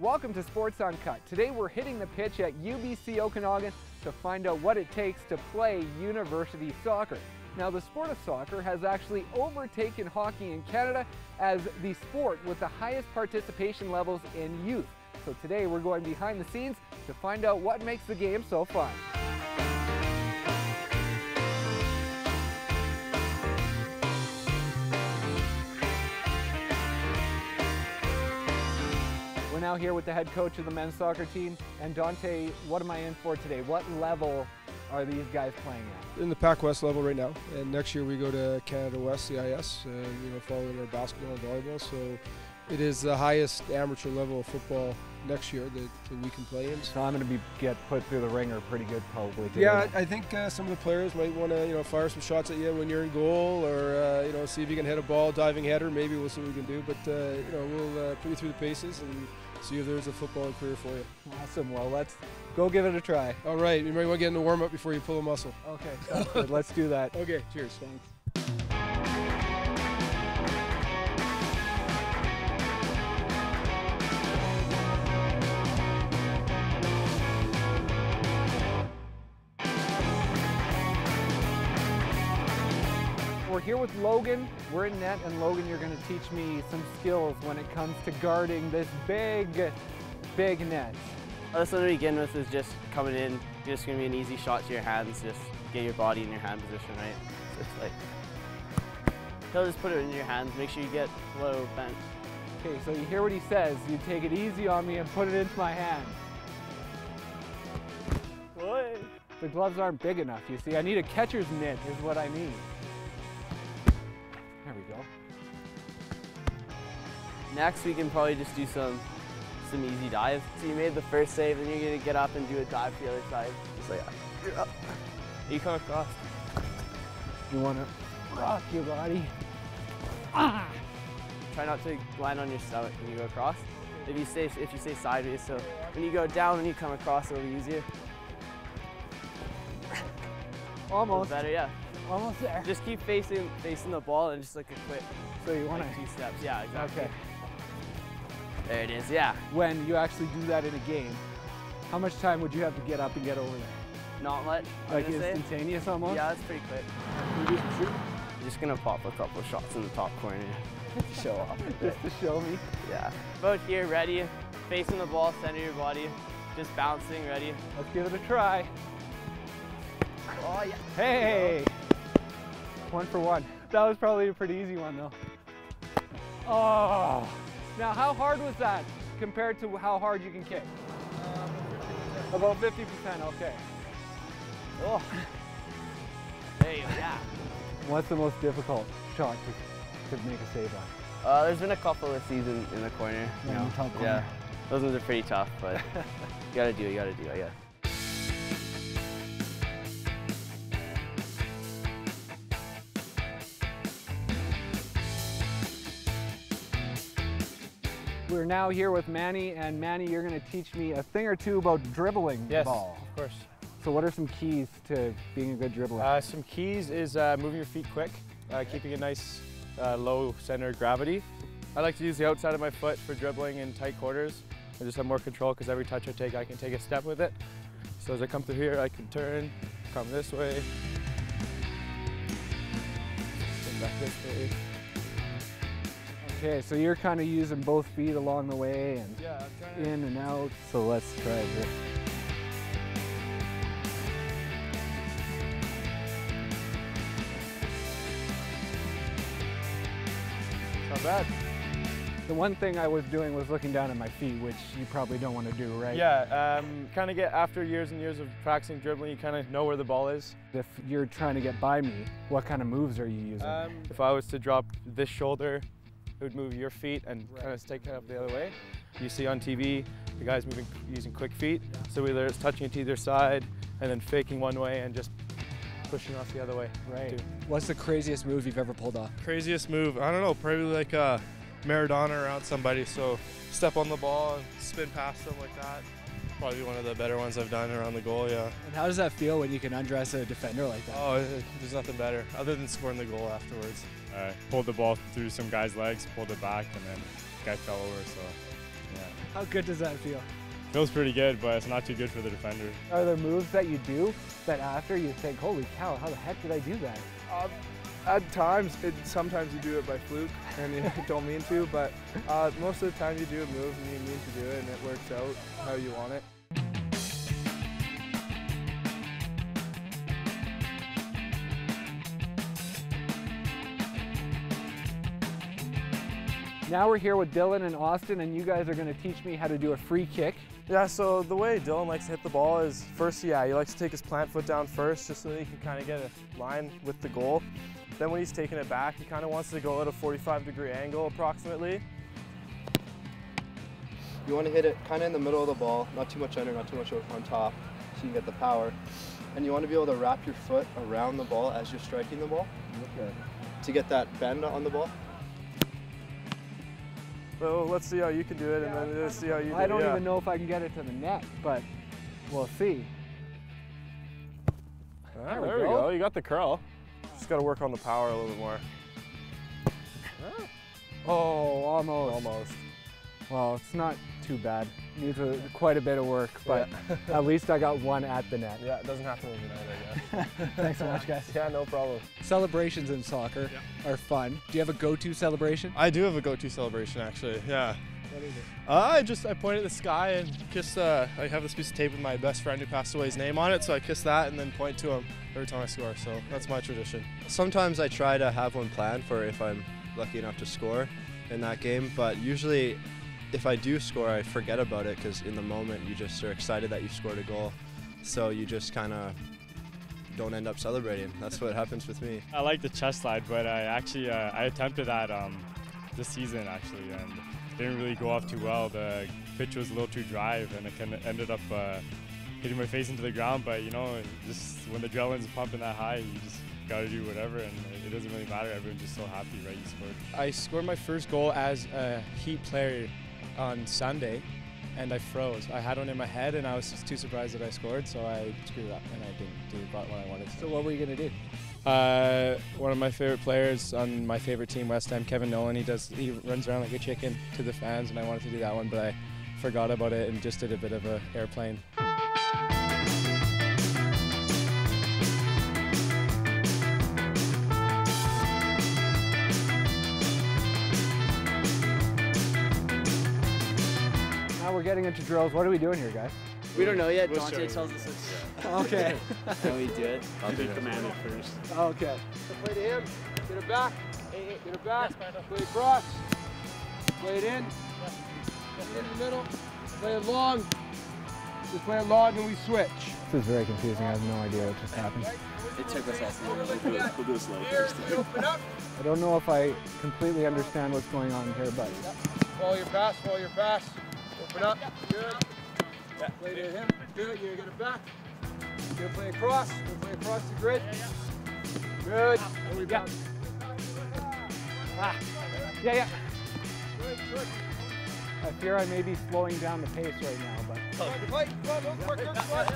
welcome to Sports Uncut. Today we're hitting the pitch at UBC-Okanagan to find out what it takes to play university soccer. Now, the sport of soccer has actually overtaken hockey in Canada as the sport with the highest participation levels in youth. So today we're going behind the scenes to find out what makes the game so fun. We're now here with the head coach of the men's soccer team. And Dante, what am I in for today? What level are these guys playing at? In the Pac West level right now, and next year we go to Canada West, CIS, and following our basketball and volleyball. So it is the highest amateur level of football next year that we can play in. So I'm going to get put through the ringer pretty good probably today. Yeah, I think some of the players might want to fire some shots at you when you're in goal, or see if you can hit a ball, diving header. Maybe we'll see what we can do, but we'll put you through the paces and see if there's a football career for you. Awesome. Well, let's go give it a try. All right. You might want to get in the warm up before you pull a muscle. Okay, sounds good. Let's do that. Okay. Cheers. Thanks. We're here with Logan. We're in net, and Logan, you're going to teach me some skills when it comes to guarding this big net. This one to begin with is just coming in. Just going to be an easy shot to your hands. Just get your body in your hand position, right? So it's like, he'll just put it in your hands. Make sure you get low bent. Okay, so you hear what he says. You take it easy on me and put it into my hand. Boy. The gloves aren't big enough, you see. I need a catcher's mitt is what I need. There we go. Next, we can probably just do some easy dives. So you made the first save, then you're gonna get up and do a dive to the other side. Just like, you're up. You come across. You wanna rock your body. Ah! Try not to land on your stomach when you go across. If you stay sideways, so when you go down and you come across, it'll be easier. Almost. Better, yeah. Almost there. Just keep facing the ball and just like a quick. So you want 2 steps, yeah, exactly. Okay. There it is, yeah. When you actually do that in a game, how much time would you have to get up and get over there? Not much. Like instantaneous almost? Yeah, that's pretty quick. You're just gonna pop a couple of shots in the top corner to show off. Just to show me? Yeah. About here, ready, facing the ball, center your body, just bouncing, ready. Let's give it a try. Oh yeah. Hey! 1 for 1. That was probably a pretty easy one though. Oh! Now how hard was that compared to how hard you can kick? About 50%, okay. Oh. There you go, yeah. What's the most difficult shot to make a save on? There's been a couple this season in the corner. Yeah. Those ones are pretty tough, but you gotta do, I guess. We're now here with Manny, and Manny, you're going to teach me a thing or two about dribbling the ball. Yes, of course. So what are some keys to being a good dribbler? Some keys is moving your feet quick, keeping a nice low center of gravity. I like to use the outside of my foot for dribbling in tight quarters. I just have more control because every touch I take, I can take a step with it. So as I come through here, I can turn, come this way, come back this way. Okay, so you're kind of using both feet along the way and yeah, I'm trying in and out. So let's try this. Not bad. The one thing I was doing was looking down at my feet, which you probably don't want to do, right? Yeah, kind of get after years and years of practicing dribbling, you kind of know where the ball is. If you're trying to get by me, what kind of moves are you using? If I was to drop this shoulder, it would move your feet and kind of take it up the other way. You see on TV, the guys using quick feet. So either it's touching it to either side and then faking one way and just pushing off the other way. Right. Too. What's the craziest move you've ever pulled off? Craziest move? I don't know, probably like Maradona around somebody. So step on the ball and spin past them like that. Probably one of the better ones I've done around the goal, yeah. And how does that feel when you can undress a defender like that? Oh, there's nothing better other than scoring the goal afterwards. Pulled the ball through some guy's legs, pulled it back, and then the guy fell over, so yeah. How good does that feel? Feels pretty good, but it's not too good for the defender. Are there moves that you do that after you think, holy cow, how the heck did I do that? At times, sometimes you do it by fluke and you don't mean to, but most of the time you do a move and you mean to do it and it works out how you want it. Now we're here with Dylan and Austin, and you guys are going to teach me how to do a free kick. Yeah, so the way Dylan likes to hit the ball is first, he likes to take his plant foot down first just so that he can kind of get a line with the goal. Then when he's taking it back, he kind of wants to go at a 45-degree angle approximately. You want to hit it kind of in the middle of the ball, not too much under, not too much on top, so you can get the power. And you want to be able to wrap your foot around the ball as you're striking the ball to get that bend on the ball. So let's see how you can do it, and then let's see how you do it. I don't even know if I can get it to the net, but we'll see. There we go. You got the curl. Just got to work on the power a little bit more. Oh, almost. Almost. Well, it's not too bad. Needs quite a bit of work, but at least I got one at the net. Yeah, it doesn't happen overnight, I guess. Thanks so much, guys. Yeah, no problem. Celebrations in soccer are fun. Do you have a go-to celebration? I do have a go-to celebration, actually. Yeah. What is it? I point at the sky and kiss. I have this piece of tape with my best friend who passed away's name on it, so I kiss that and then point to him every time I score. So that's my tradition. Sometimes I try to have one planned for if I'm lucky enough to score in that game, but usually if I do score, I forget about it because in the moment you just are excited that you scored a goal, so you just kind of don't end up celebrating. That's what happens with me. I like the chest slide, but I attempted that this season actually, and didn't really go off too well. The pitch was a little too dry, and I kind of ended up hitting my face into the ground. But you know, just when the adrenaline's pumping that high, you just got to do whatever, and it doesn't really matter. Everyone's just so happy, right? You scored. I scored my first goal as a Heat player on Sunday, and I froze. I had one in my head, and I was just too surprised that I scored, so I screwed up, and I didn't do what I wanted to. So what were you going to do? One of my favorite players on my favorite team, West Ham, Kevin Nolan, he runs around like a chicken to the fans, and I wanted to do that one, but I forgot about it and just did a bit of an airplane. We're getting into drills. What are we doing here, guys? We don't know yet. Dante tells us Okay. how we do it. I'll be commanded first. Okay. So play to him, get it back, get it back, play across, play it in the middle, play it long, just play it long and we switch. This is very confusing. I have no idea what just happened. It took us all we'll do it slow first. I don't know if I completely understand what's going on here, but Follow your pass, open up, good. Play to him, good, you're gonna get it back. You're gonna play across the grid. Good, there we go. yeah. I fear I may be slowing down the pace right now, but. Play, come on, move quicker, come on.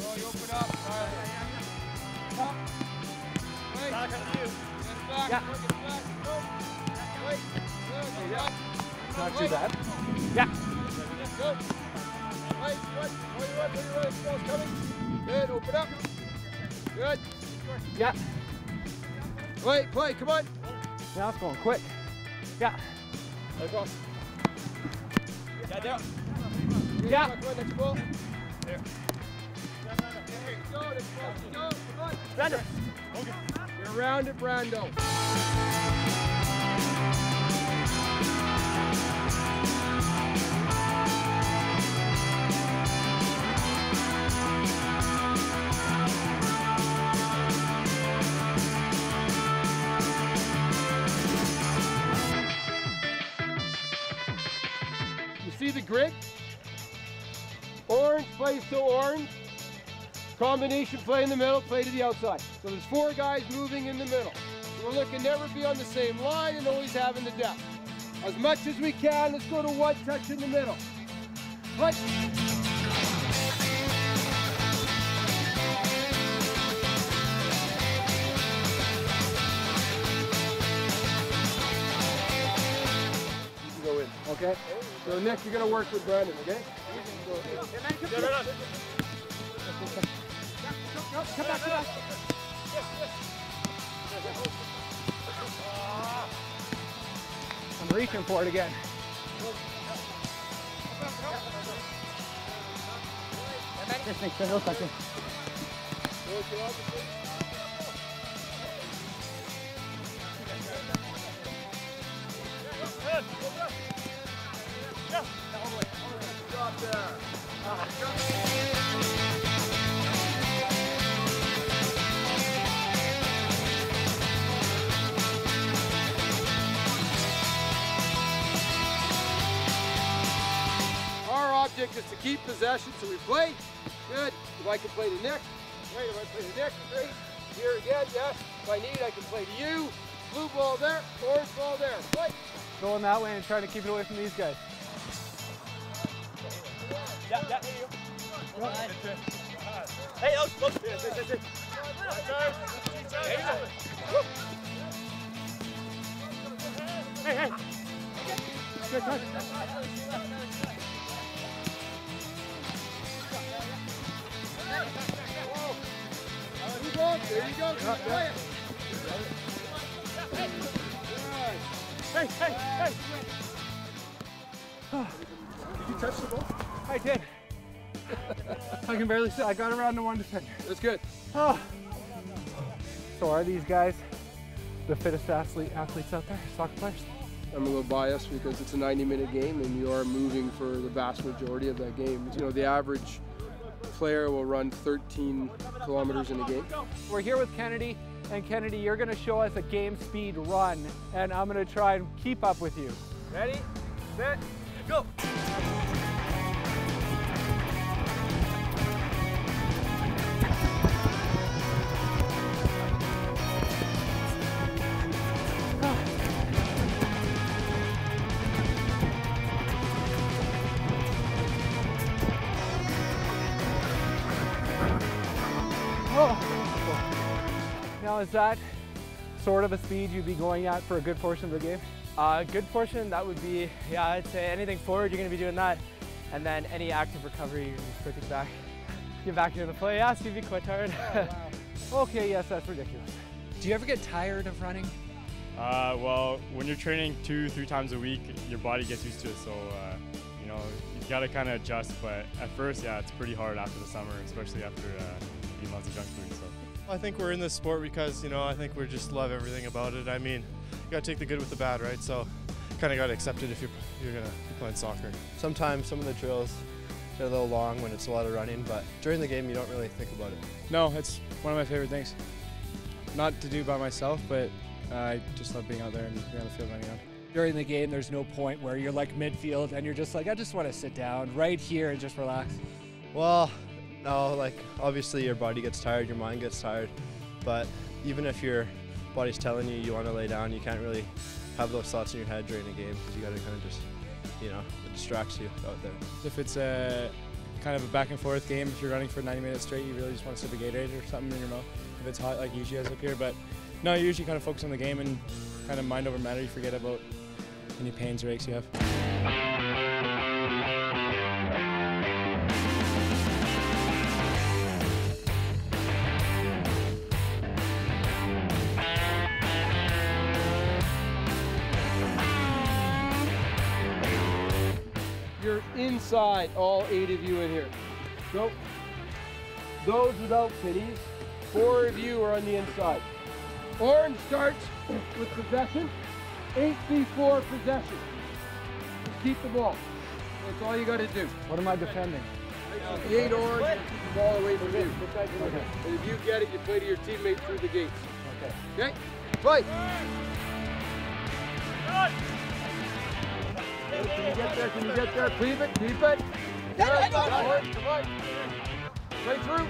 Oh, you open up, all right. Up. Wait. Get it back, Yeah. get it back, go. Wait, good, Yeah. up. Not too bad. Yeah. Good. Wait, good. Play your right, ball's coming. Good, open up. Good. Yeah. Wait, play, come on. Now it's going quick. Yeah. Play cross. Yeah. Come on, next ball. There. Go, next ball. Go, come on. Brando. You're around it, Brando. See the grid? Orange plays to orange. Combination play in the middle, play to the outside. So there's 4 guys moving in the middle. So we're looking never be on the same line and always having the depth. As much as we can, let's go to 1 touch in the middle. Play. Okay? So Nick, you're going to work with Brandon, okay? Come back. I'm reaching for it again. Our object is to keep possession, so we play. Good. If I can play to Nick, great. If I play to Nick, great. Here again, yes. If I need, I can play to you. Blue ball there, orange ball there. Play. Going that way and trying to keep it away from these guys. Yeah, there you go. Hey, look. Hey. Good touch. There you go. Keep playing. Hey. Did you touch the ball? I did. I can barely see. I got around to one defender. That's good. Oh. So are these guys the fittest athletes out there, soccer players? I'm a little biased because it's a 90-minute game and you are moving for the vast majority of that game. You know, the average player will run 13 kilometers in a game. We're here with Kennedy, and Kennedy, you're going to show us a game speed run, and I'm going to try and keep up with you. Ready, set, go. Now is that sort of a speed you'd be going at for a good portion of the game? Good portion, that would be, yeah, I'd say anything forward, you're going to be doing that. And then any active recovery, you're going to be sprinting back. Get back into the play. Yeah, so you'd be quite tired. Oh, wow. Okay, yes, that's ridiculous. Do you ever get tired of running? Well, when you're training 2-3 times a week, your body gets used to it. So, you know, you got to kind of adjust. But at first, yeah, it's pretty hard after the summer, especially after eating lots of junk food. So. I think we're in this sport because, you know, I think we just love everything about it. I mean, you got to take the good with the bad, right? So kind of got to accept it if you're going to be playing soccer. Sometimes some of the drills get a little long when it's a lot of running, but during the game you don't really think about it. No, it's one of my favorite things. Not to do by myself, but I just love being out there and being on the field running around. During the game, there's no point where you're like midfield and you're just like, I just want to sit down right here and just relax. Well, no, like obviously your body gets tired, your mind gets tired, but even if your body's telling you you want to lay down, you can't really have those thoughts in your head during a game because you got to kind of just, you know, it distracts you out there. If it's a kind of a back and forth game, if you're running for 90 minutes straight, you really just want to sip a Gatorade or something in your mouth. If it's hot like usually is up here, but no, you usually kind of focus on the game and kind of mind over matter. You forget about any pains or aches you have. You're inside, all 8 of you in here. So, those without pennies, 4 of you are on the inside. Orange starts with possession, 8v4 possession. Just keep the ball. That's all you got to do. What am I defending? The 8 orange and keep the ball away from you. Okay. And if you get it, you play to your teammate through the gates. Okay? Okay? Play! Can you get there? Can you get there? Keep it, keep it. Good, come on. Play through.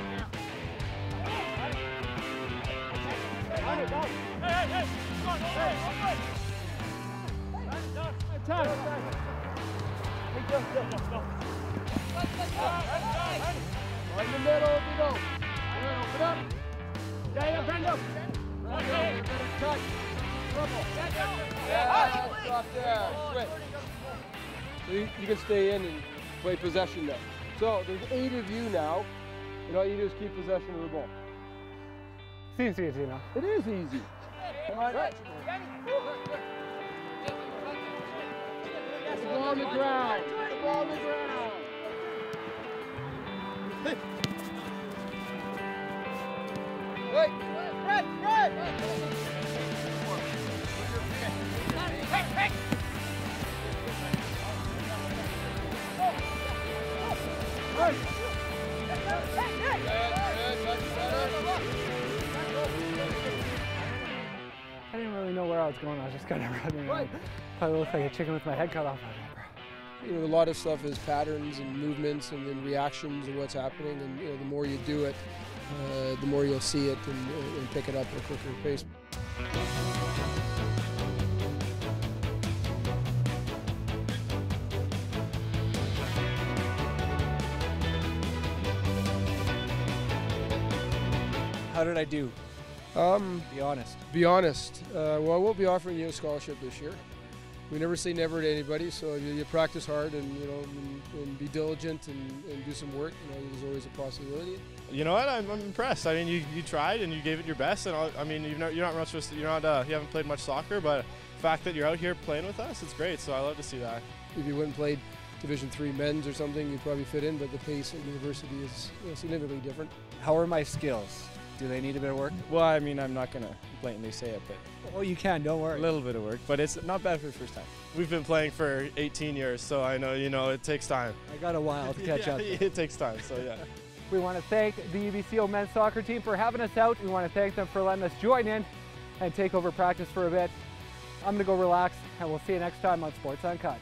Right in the middle if you go. Open up. Yeah, Brendan. Brendan, cut. Trouble. Yeah, stop there. Switch. So you can stay in and play possession now. So there's 8 of you now, and all you do is keep possession of the ball. Seems easy enough. It is easy. Come on. The ball on the ground. The ball on the ground. Hey. Hey. Fred. Hey. I didn't really know where I was going. I was just kind of running around. Probably looked like a chicken with my head cut off. You know, a lot of stuff is patterns and movements and then reactions and what's happening. And you know, the more you do it, the more you'll see it and pick it up at a quicker pace. How did I do? Be honest. Be honest. Well, we'll be offering you a scholarship this year. We never say never to anybody, so you practice hard and you know and be diligent and do some work. You know, there's always a possibility. You know what? I'm impressed. I mean, you tried and you gave it your best, and I mean, you haven't played much soccer, but the fact that you're out here playing with us, it's great. So I love to see that. If you went and played Division III men's or something, you'd probably fit in, but the pace at university is significantly different. How are my skills? Do they need a bit of work? Well, I mean, I'm not going to blatantly say it, but Oh, you can, don't worry. a little bit of work, but it's not bad for the first time. We've been playing for 18 years, so I know, it takes time. I got a while to catch up. It takes time, so yeah. We want to thank the UBC-O men's soccer team for having us out. We want to thank them for letting us join in and take over practice for a bit. I'm going to go relax, and we'll see you next time on Sports Uncut.